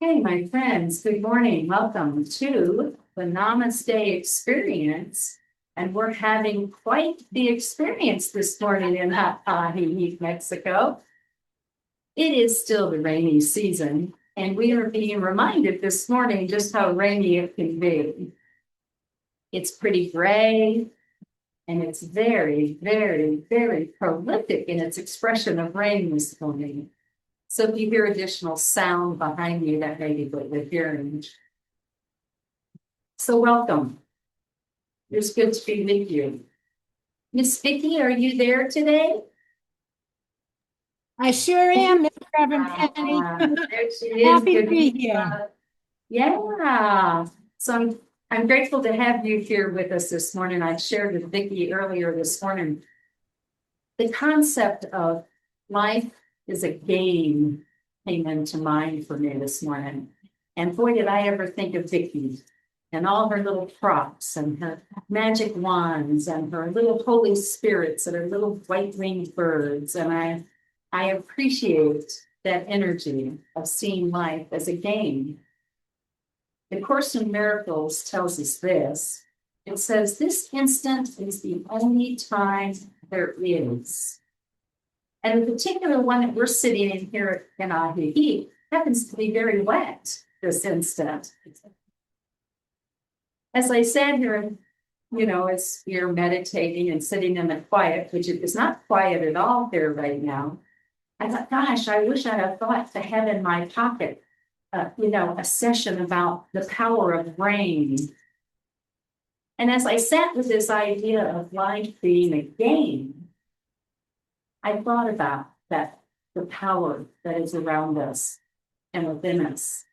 Hey, my friends, good morning. Welcome to the Namaste experience. And we're having quite the experience this morning in Hawaii, Mexico. It is still the rainy season, and we are being reminded this morning just how rainy it can be. It's pretty gray, and it's very, very, very prolific in its expression of rain this morning. So if you hear additional sound behind me, that may be what you're hearing. So welcome. It's good to be with you. Miss Vicki, are you there today? I sure am, Miss Reverend Penny. There she is. Happy to Good be here. Yeah. So I'm grateful to have you here with us this morning. I shared with Vicki earlier this morning the concept of life is a game came into mind for me this morning. And boy, did I ever think of Vicki and all her little props and her magic wands and her little holy spirits and her little white-winged birds. And I appreciate that energy of seeing life as a game. The Course in Miracles tells us this. It says, this instant is the only time there is. And the particular one that we're sitting in here in Ahihi happens to be very wet this instant. As I sat here, as you're meditating and sitting in the quiet, which is not quiet at all here right now, I thought, gosh, I wish I had thought to have in my pocket, a session about the power of rain. And as I sat with this idea of life being a game, I thought about the power that is around us and within us.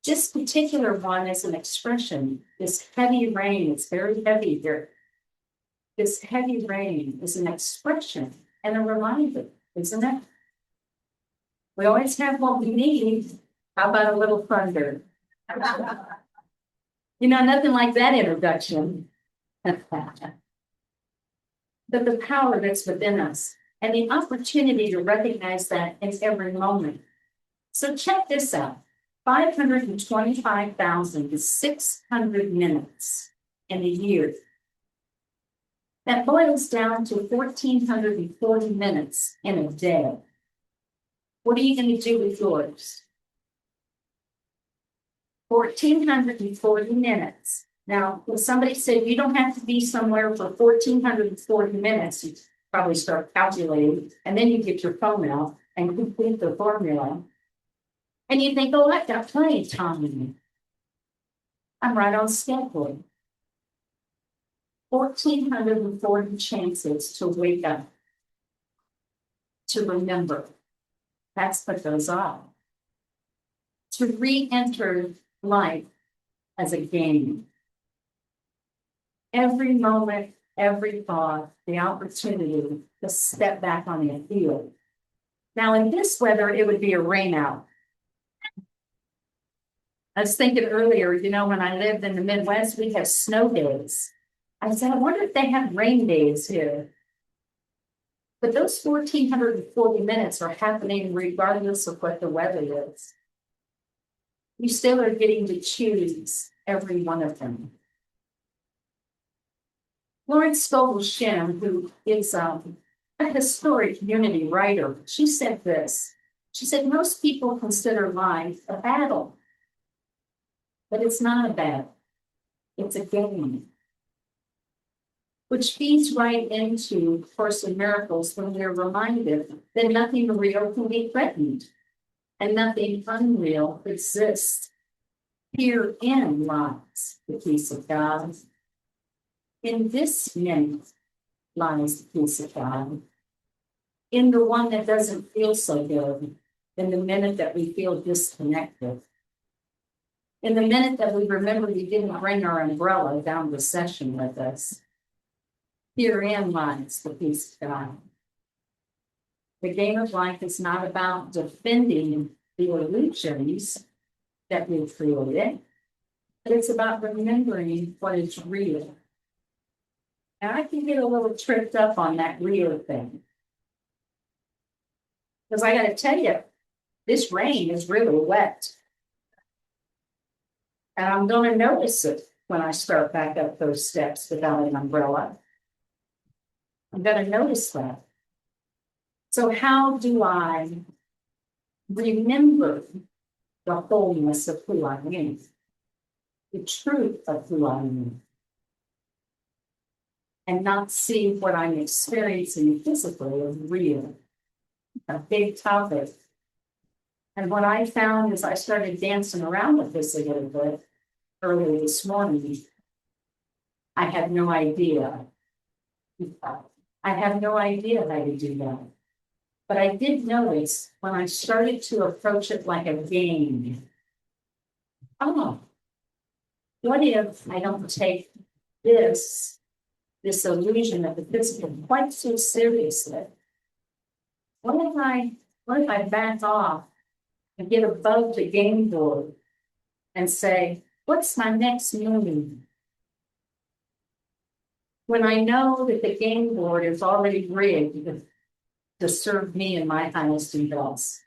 This particular one is an expression, this heavy rain, it's very heavy here. This heavy rain is an expression and a reminder, isn't it? We always have what we need. How about a little thunder? Nothing like that introduction. But the power that's within us and the opportunity to recognize that in every moment. So check this out. 525,600 minutes in a year. That boils down to 1,440 minutes in a day. What are you going to do with yours? 1,440 minutes. Now, if somebody said you don't have to be somewhere for 1,440 minutes, you probably start calculating, and then you get your phone out and complete the formula. And you think, oh, I've got plenty of time. I'm right on schedule. 1,440 chances to wake up, to remember. That's what goes on. To re-enter life as a game. Every moment, every thought, the opportunity to step back on the field. Now, in this weather, it would be a rain out. I was thinking earlier, when I lived in the Midwest, we have snow days. I said, I wonder if they have rain days here. But those 1,440 minutes are happening regardless of what the weather is. You still are getting to choose every one of them. Florence Scovel Shinn, who is a historic unity writer, she said this. She said, most people consider life a battle. But it's not a battle. It's a game. Which feeds right into Course in Miracles when we're reminded that nothing real can be threatened and nothing unreal exists. Herein lies the peace of God. In this minute lies the peace of God. In the one that doesn't feel so good, in the minute that we feel disconnected. In the minute that we remember we didn't bring our umbrella down the session with us. Herein lies the peace of God. The game of life is not about defending the illusions that we've created, but it's about remembering what is real. And I can get a little tripped up on that real thing. Because I got to tell you, this rain is really wet. And I'm gonna notice it when I start back up those steps without an umbrella. I'm gonna notice that. So how do I remember the wholeness of who I am? The truth of who I am? And not see what I'm experiencing physically as real, a big topic. And what I found is I started dancing around with this a little bit earlier this morning. I had no idea. I have no idea how to do that. But I did notice when I started to approach it like a game. Oh, what if I don't take this illusion of the physical quite so seriously? What if I back off and get above the game board and say, what's my next move? When I know that the game board is already rigged to serve me and my highest and best.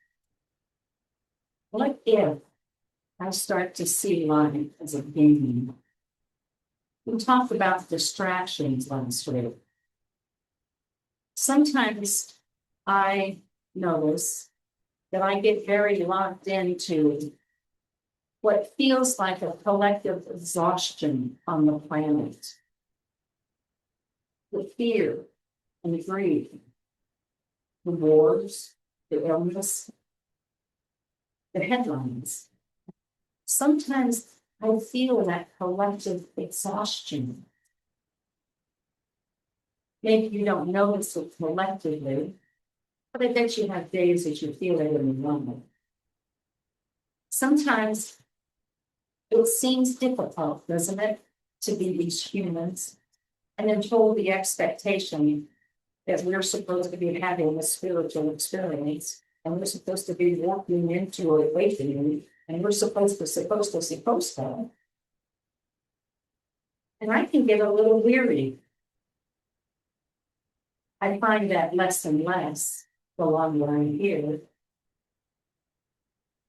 What if I start to see life as a game? We talked about distractions last week. Sometimes I notice that I get very locked into what feels like a collective exhaustion on the planet. The fear and the grief, the wars, the illness, the headlines. Sometimes I feel that collective exhaustion. Maybe you don't notice it collectively, but I bet you have days that you feel it in the moment. Sometimes it seems difficult, doesn't it, to be these humans and then hold the expectation that we're supposed to be having a spiritual experience and we're supposed to be walking into awakening and we're supposed to. And I can get a little weary. I find that less and less the longer I'm here.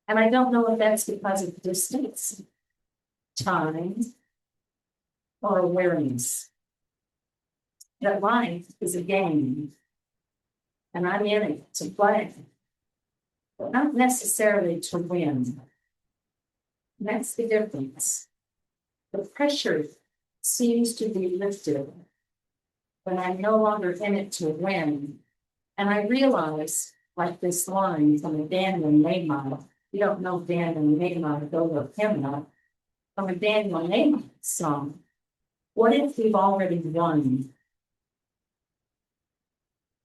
And I don't know if that's because of distance, time, or awareness. That life is a game, and I'm in it to play, but not necessarily to win. And that's the difference. The pressure seems to be lifted when I'm no longer in it to win. And I realize, like this line from a Daniel Nahman, you don't know Daniel Nahman, go look him up, from a Daniel Nahman song. What if we've already won?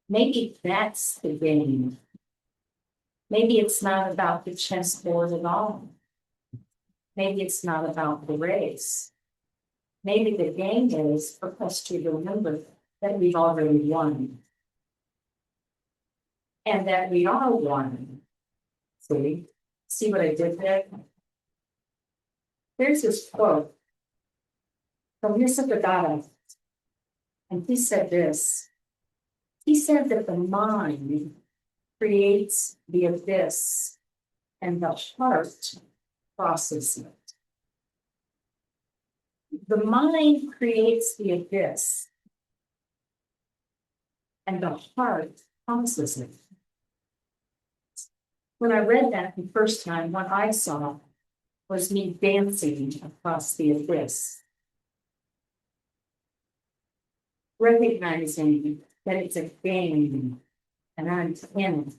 Maybe that's the game. Maybe it's not about the chessboard at all. Maybe it's not about the race. Maybe the game is for us to remember that we've already won. And that we are one. See what I did there? There's this quote from Nisargadatta, and he said this. He said that the mind creates the abyss and the heart processes it. The mind creates the abyss and the heart processes it. When I read that the first time, what I saw was me dancing across the abyss, recognizing that it's a game and I'm in it.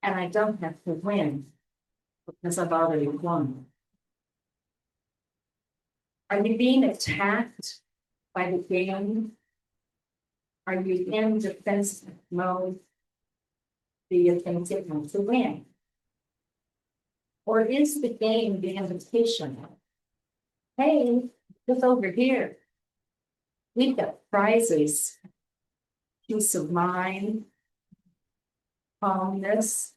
And I don't have to win because I've already won. Are you being attacked by the game? Are you in defensive mode? Do you think it wants to win? Or is the game the invitation? Hey, look over here. We've got prizes, peace of mind, calmness,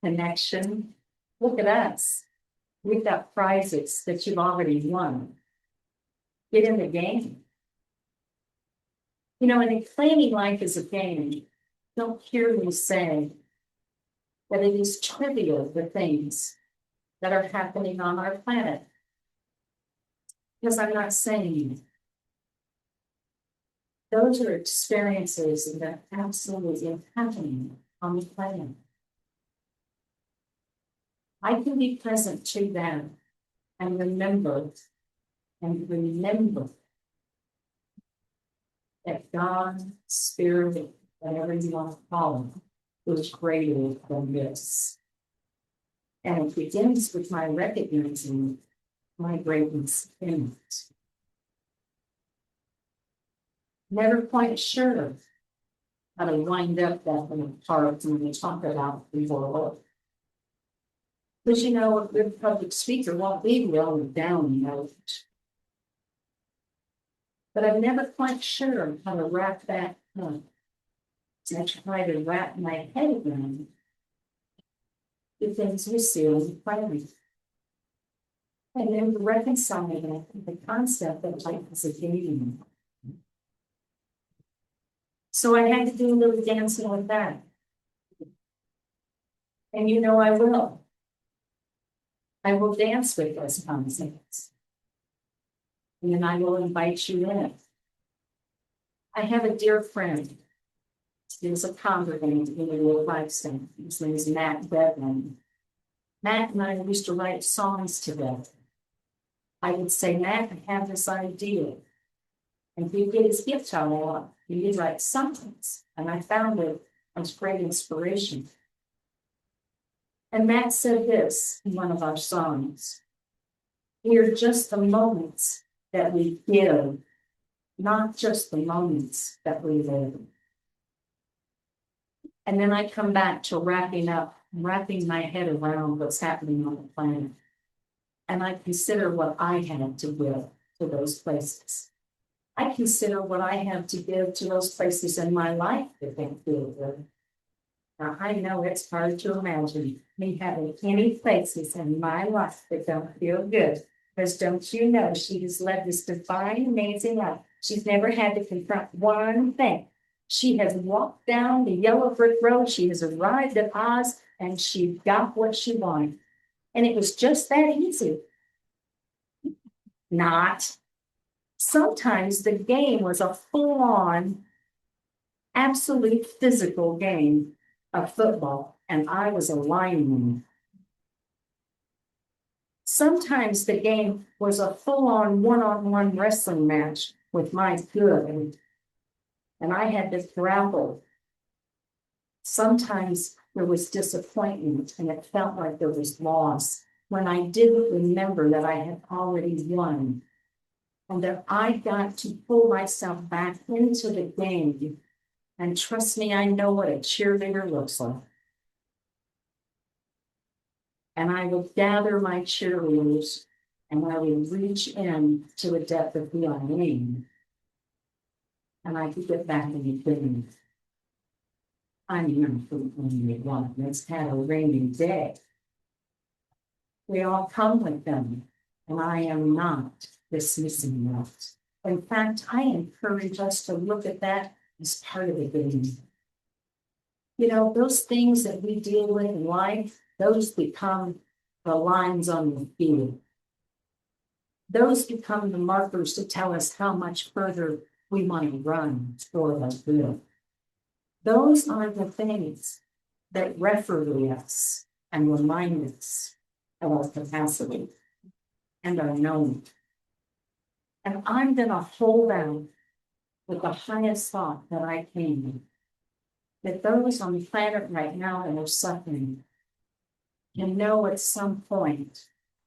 connection. Look at us. We've got prizes that you've already won. Get in the game. You know, in claiming life as a game, don't hear me say that it is trivial, the things that are happening on our planet. Because I'm not saying those are experiences that are absolutely happening on the planet. I can be present to them and remember that God, Spirit, whatever you want to call it, is greater than this. And it begins with my recognizing my greatness in it. Never quite sure how to wind up that little part when we talk about the world. Because you know, a good public speaker won't be really down note. But I'm never quite sure how to wrap that up. I try to wrap my head around the things we see on the planet. And then reconciling the concept of life as a game. So I had to do a little dancing with that. And you know I will. I will dance with those concepts. And then I will invite you in. I have a dear friend. He was a congregant in the Little Lifestone. His name is Matt Bedman. Matt and I used to write songs together. I would say, Matt, I have this idea. And he'd get his guitar out. He'd write songs. And I found it as great inspiration. And Matt said this in one of our songs. We are just the moments that we give, not just the moments that we live. And then I come back to wrapping my head around what's happening on the planet. And I consider what I have to give to those places. I consider what I have to give to those places in my life that don't feel good. Now, I know it's hard to imagine me having any places in my life that don't feel good. Because don't you know, she has led this divine, amazing life. She's never had to confront one thing. She has walked down the yellow brick road. She has arrived at Oz, and she got what she wanted. And it was just that easy. Not. Sometimes the game was a full-on, absolute physical game of football, and I was a lineman. Sometimes the game was a full-on one-on-one wrestling match with my good, and I had to grapple. Sometimes there was disappointment, and it felt like there was loss when I didn't remember that I had already won, and that I got to pull myself back into the game. And trust me, I know what a cheerleader looks like. And I would gather my cheerleaders and I would reach in to the depth of who I am. And I could get back in the game. I'm here for only one. It's had a rainy day. We all come with them, and I am not dismissing that. In fact, I encourage us to look at that as part of the game. You know, those things that we deal with in life, those become the lines on the field. Those become the markers to tell us how much further we want to run for the good. Those are the things that referee us and remind us of our capacity and our knowing. And I'm going to hold out with the highest thought that I can, that those on the planet right now that are suffering can know at some point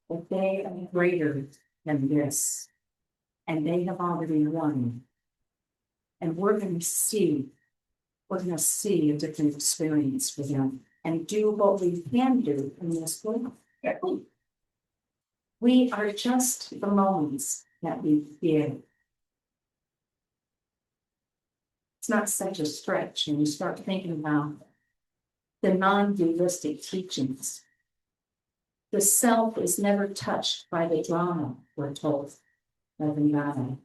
that they are greater than this, and they have already won. And we're going to see a different experience for them and do what we can do in this world. We are just the moments that we give. It's not such a stretch when you start thinking about the non-dualistic teachings. The self is never touched by the drama, we're told, of the Nada.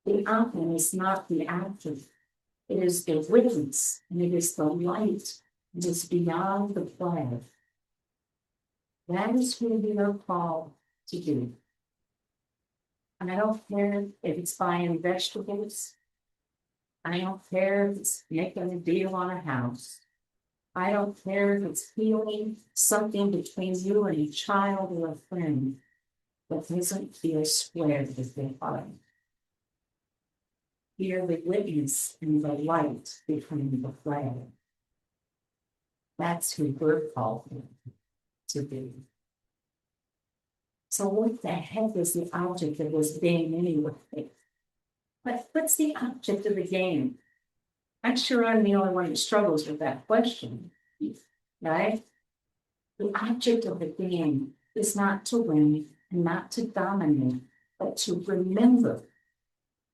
The Atman is not the actor. It is the witness, and it is the light. It is beyond the play. That is who we are called to do. And I don't care if it's buying vegetables. I don't care if it's making a deal on a house. I don't care if it's healing something between you and a child or a friend that doesn't feel square with their heart. Hear the witness and the light between the flame. That's who we're called to be. So what the heck is the object of this game anyway? But what's the object of the game? I'm sure I'm the only one who struggles with that question, right? The object of the game is not to win and not to dominate, but to remember.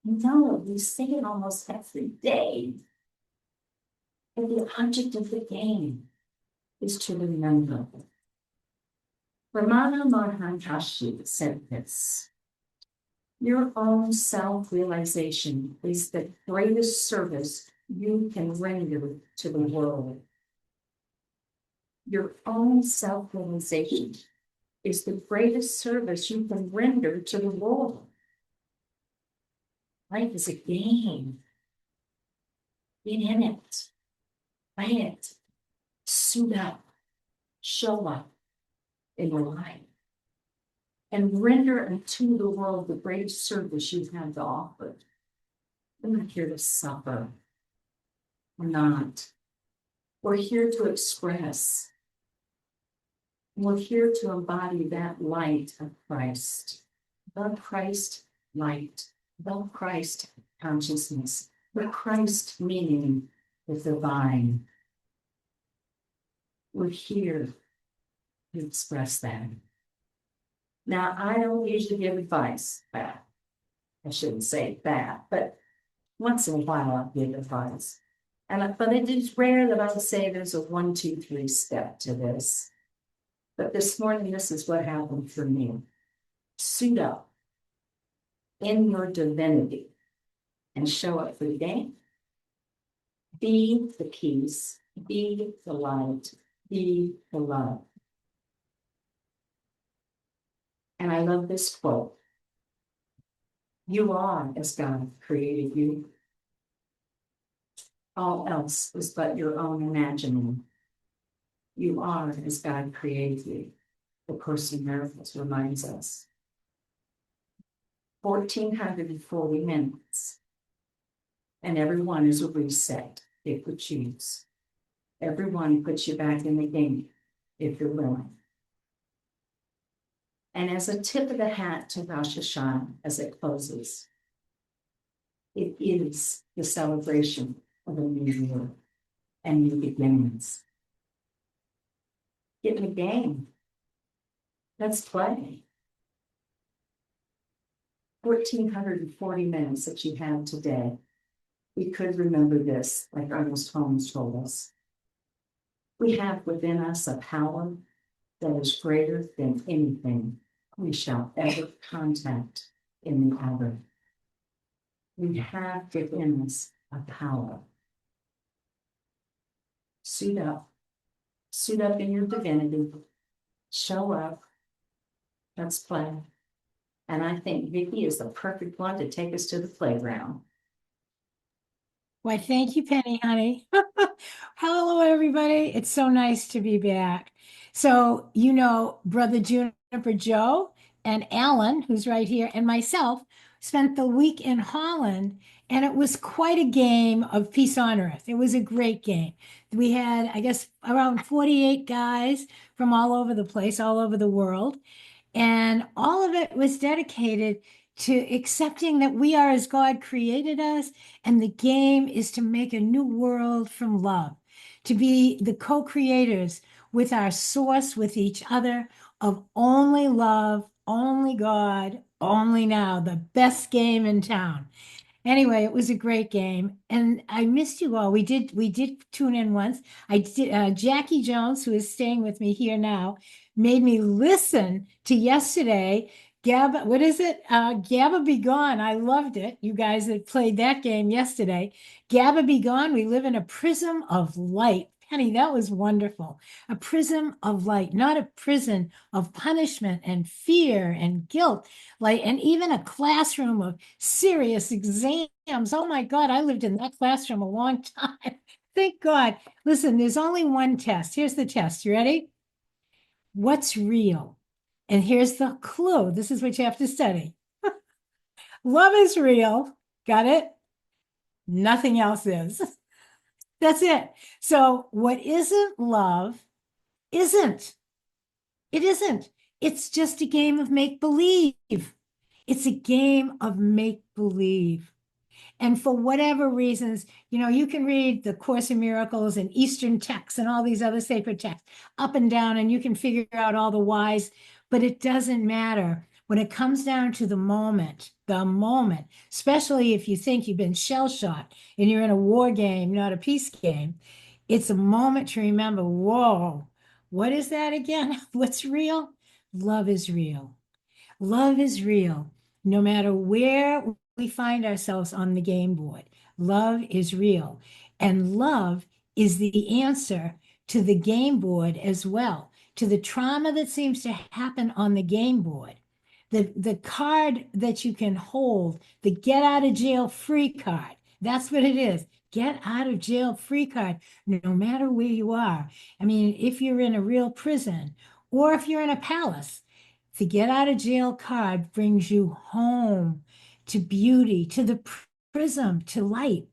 No, we say it almost every day. And the object of the game is to remember. Ramana Maharshi said this: your own self-realization is the greatest service you can render to the world. Your own self-realization is the greatest service you can render to the world. Life is a game. Get in it. Play it. Suit up. Show up in your life. And render unto the world the greatest service you have to offer. We're not here to suffer. We're not. We're here to express. We're here to embody that light of Christ. The Christ light. The Christ consciousness. The Christ meaning the divine. We're here to express that. Now, I don't usually give advice. Well, I shouldn't say that, but once in a while I'll give advice. But it is rare that I'll say there's a 1, 2, 3 step to this. But this morning, this is what happened for me. Suit up in your divinity and show up for the game. Be the peace, be the light, be the love. And I love this quote. You are as God created you. All else is but your own imagining. You are as God created you. The Course in Miracles reminds us. 1,440 minutes. And everyone is a reset if we choose. Everyone puts you back in the game if you're willing. And as a tip of the hat to Rosh Hashanah as it closes, it is the celebration of a new year and new beginnings. Get in the game. Let's play. 1,440 minutes that you have today. We could remember this, like Ernest Holmes told us. We have within us a power that is greater than anything we shall ever contact in the other. We have within us a power. Suit up in your divinity, show up, let's play. And I think Vicki is the perfect one to take us to the playground. Why, thank you, Penny, honey. Hello, everybody. It's so nice to be back. So, Brother Juniper Joe and Alan, who's right here, and myself spent the week in Holland, and it was quite a game of Peace on Earth. It was a great game. We had, I guess, around 48 guys from all over the place, all over the world. And all of it was dedicated to accepting that we are as God created us, and the game is to make a new world from love, to be the co-creators with our source, with each other, of only love, only God, only now, the best game in town. Anyway, it was a great game, and I missed you all. We did tune in once. I did. Jackie Jones, who is staying with me here now, made me listen to yesterday. Gabba, what is it? Gabba Be Gone. I loved it. You guys that played that game yesterday. Gabba Be Gone. We live in a prism of light. Penny, that was wonderful. A prism of light, not a prison of punishment and fear and guilt, like, and even a classroom of serious exams. Oh my God, I lived in that classroom a long time. Thank God. Listen, there's only one test. Here's the test. You ready? What's real? And here's the clue. This is what you have to study. Love is real. Got it? Nothing else is. That's it. So what isn't love isn't. It isn't. It's just a game of make believe. It's a game of make believe. And for whatever reasons, you can read the Course in Miracles and Eastern texts and all these other sacred texts up and down, and you can figure out all the whys, but it doesn't matter. When it comes down to the moment, especially if you think you've been shell-shocked and you're in a war game, not a peace game, it's a moment to remember, whoa, what is that again? What's real? Love is real. Love is real. No matter where we find ourselves on the game board, love is real. And love is the answer to the game board as well, to the trauma that seems to happen on the game board. The card that you can hold, the get out of jail free card, that's what it is. Get out of jail free card, no matter where you are. I mean, if you're in a real prison or if you're in a palace, the get out of jail card brings you home to beauty, to the prism, to light.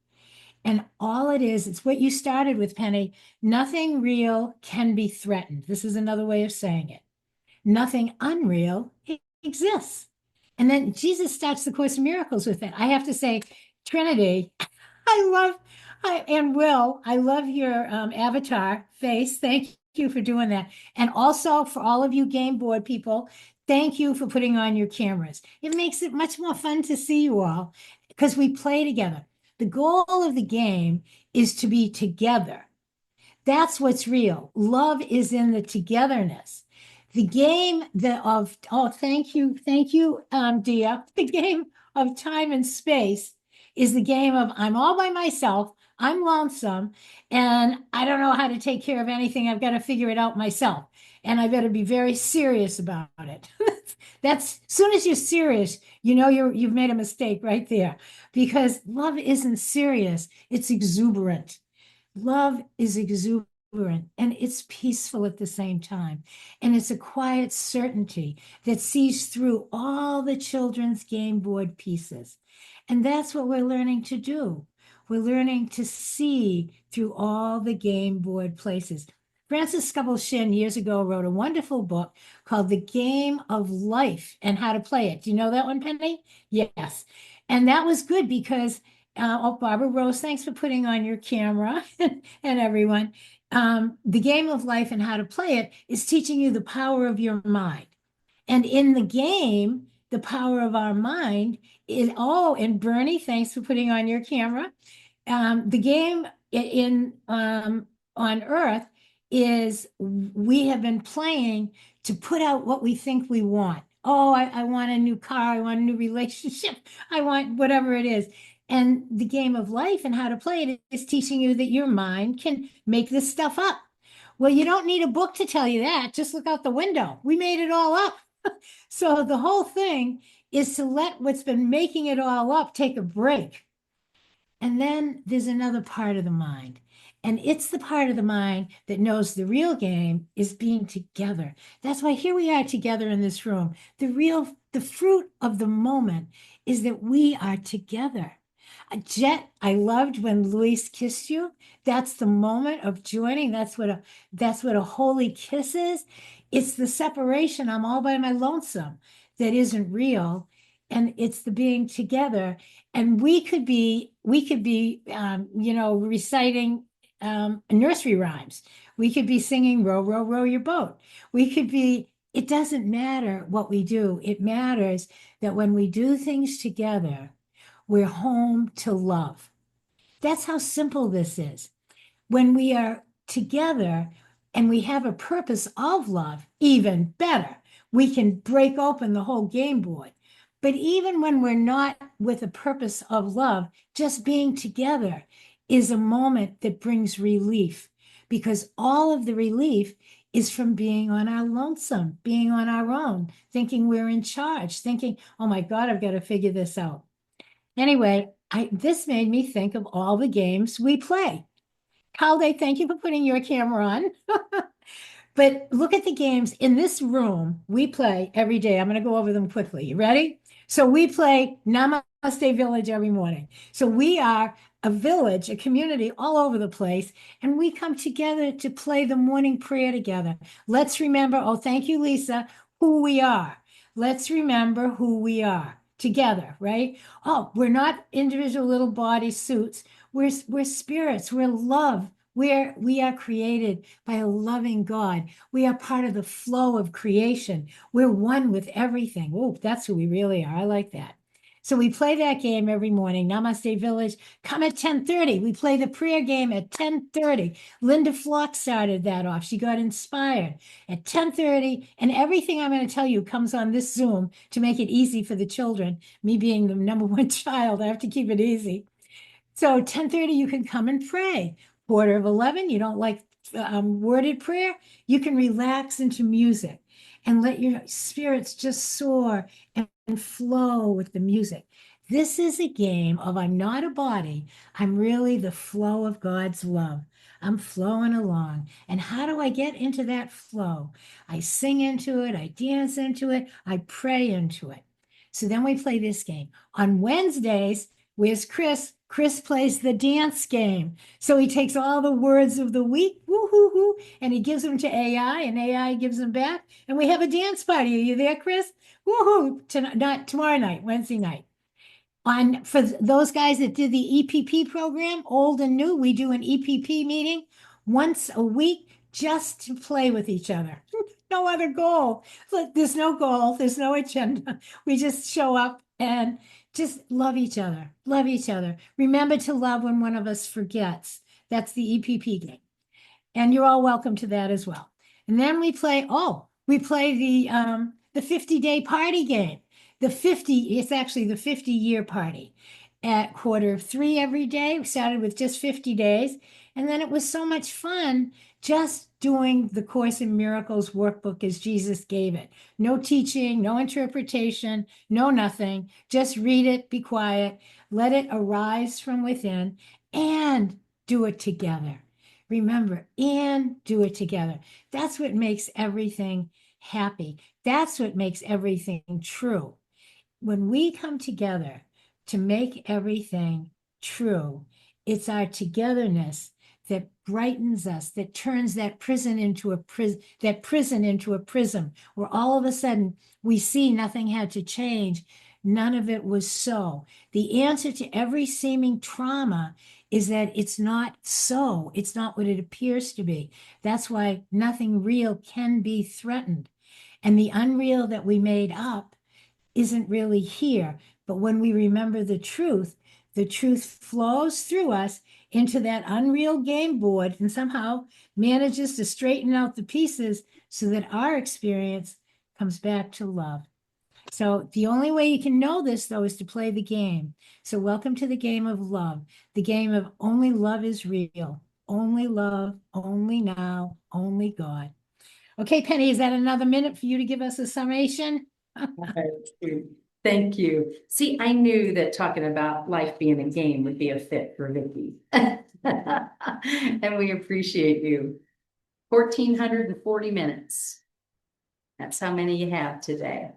And all it is, it's what you started with, Penny. Nothing real can be threatened. This is another way of saying it. Nothing unreal exists. And then Jesus starts the Course in Miracles with it. I have to say, Trinity, I love your avatar face. Thank you for doing that. And also for all of you game board people, thank you for putting on your cameras. It makes it much more fun to see you all because we play together. The goal of the game is to be together. That's what's real. Love is in the togetherness. The game thank you, Dia. The game of time and space is the game of I'm all by myself, I'm lonesome, and I don't know how to take care of anything. I've got to figure it out myself. And I better be very serious about it. That's as soon as you're serious, you've made a mistake right there. Because love isn't serious, it's exuberant. Love is exuberant and it's peaceful at the same time. And it's a quiet certainty that sees through all the children's game board pieces. And that's what we're learning to do. We're learning to see through all the game board places. Francis Scovel-Shinn years ago wrote a wonderful book called The Game of Life and How to Play It. Do you know that one, Penny? Yes. And that was good because Barbara Rose, thanks for putting on your camera and everyone. The Game of Life and How to Play It is teaching you the power of your mind. And in the game, the power of our mind is, and Bernie, thanks for putting on your camera. The game on Earth is we have been playing to put out what we think we want. Oh, I want a new car. I want a new relationship. I want whatever it is. And the game of life and how to play it is teaching you that your mind can make this stuff up. Well, you don't need a book to tell you that. Just look out the window. We made it all up. So the whole thing is to let what's been making it all up take a break. And then there's another part of the mind. And it's the part of the mind that knows the real game is being together. That's why here we are together in this room. The fruit of the moment is that we are together. Jet, I loved when Luis kissed you. That's the moment of joining. That's what a holy kiss is. It's the separation. I'm all by my lonesome that isn't real. And it's the being together. And we could be reciting nursery rhymes. We could be singing row, row, row your boat. It doesn't matter what we do. It matters that when we do things together, we're home to love. That's how simple this is. When we are together and we have a purpose of love, even better, we can break open the whole game board. But even when we're not with a purpose of love, just being together is a moment that brings relief because all of the relief is from being on our lonesome, being on our own, thinking we're in charge, thinking, oh my God, I've got to figure this out. Anyway, this made me think of all the games we play. Calde, thank you for putting your camera on. But look at the games in this room. We play every day. I'm going to go over them quickly. You ready? So we play Namaste Village every morning. So we are a village, a community all over the place, and we come together to play the morning prayer together. Let's remember, oh, thank you, Lisa, who we are. Let's remember who we are together, right? Oh, we're not individual little body suits. We're spirits. We're love. We are created by a loving God. We are part of the flow of creation. We're one with everything. Oh, that's who we really are. I like that. So we play that game every morning. Namaste Village. Come at 10:30. We play the prayer game at 10:30. Linda Flock started that off. She got inspired at 10:30. And everything I'm going to tell you comes on this Zoom to make it easy for the children. Me being the number one child, I have to keep it easy. So 10:30, you can come and pray. Quarter of 11, you don't like worded prayer, you can relax into music and let your spirits just soar and flow with the music. This is a game of I'm not a body, I'm really the flow of God's love. I'm flowing along. And how do I get into that flow? I sing into it, I dance into it, I pray into it. So then we play this game. On Wednesdays, where's Chris? Chris plays the dance game. So he takes all the words of the week, woo-hoo-hoo, and he gives them to AI, and AI gives them back. And we have a dance party. Are you there, Chris? Woohoo! Not tomorrow night, Wednesday night. For those guys that did the EPP program, old and new, we do an EPP meeting once a week just to play with each other. No other goal. There's no goal. There's no agenda. We just show up and just love each other. Love each other. Remember to love when one of us forgets. That's the EPP game. And you're all welcome to that as well. And then we play the 50-day party game. It's actually the 50-year party at 2:45 every day. We started with just 50 days. And then it was so much fun just doing the Course in Miracles workbook as Jesus gave it. No teaching, no interpretation, no nothing. Just read it, be quiet, let it arise from within, and do it together. Remember, and do it together. That's what makes everything happy. That's what makes everything true. When we come together to make everything true, it's our togetherness that brightens us, that turns that prison into a prism, where all of a sudden we see nothing had to change. None of it was so. The answer to every seeming trauma is that it's not so. It's not what it appears to be. That's why nothing real can be threatened. And the unreal that we made up isn't really here. But when we remember the truth flows through us into that unreal game board and somehow manages to straighten out the pieces so that our experience comes back to love. So the only way you can know this, though, is to play the game. So welcome to the game of love, the game of only love is real, only love, only now, only God. Okay, Penny, is that another minute for you to give us a summation? Thank you. See, I knew that talking about life being a game would be a fit for Vicki. And we appreciate you. 1,440 minutes. That's how many you have today.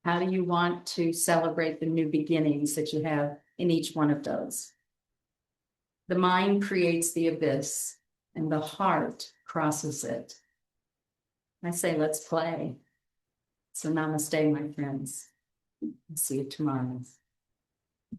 How do you want to celebrate the new beginnings that you have in each one of those? The mind creates the abyss and the heart crosses it. I say, let's play. So namaste, my friends. See you tomorrow.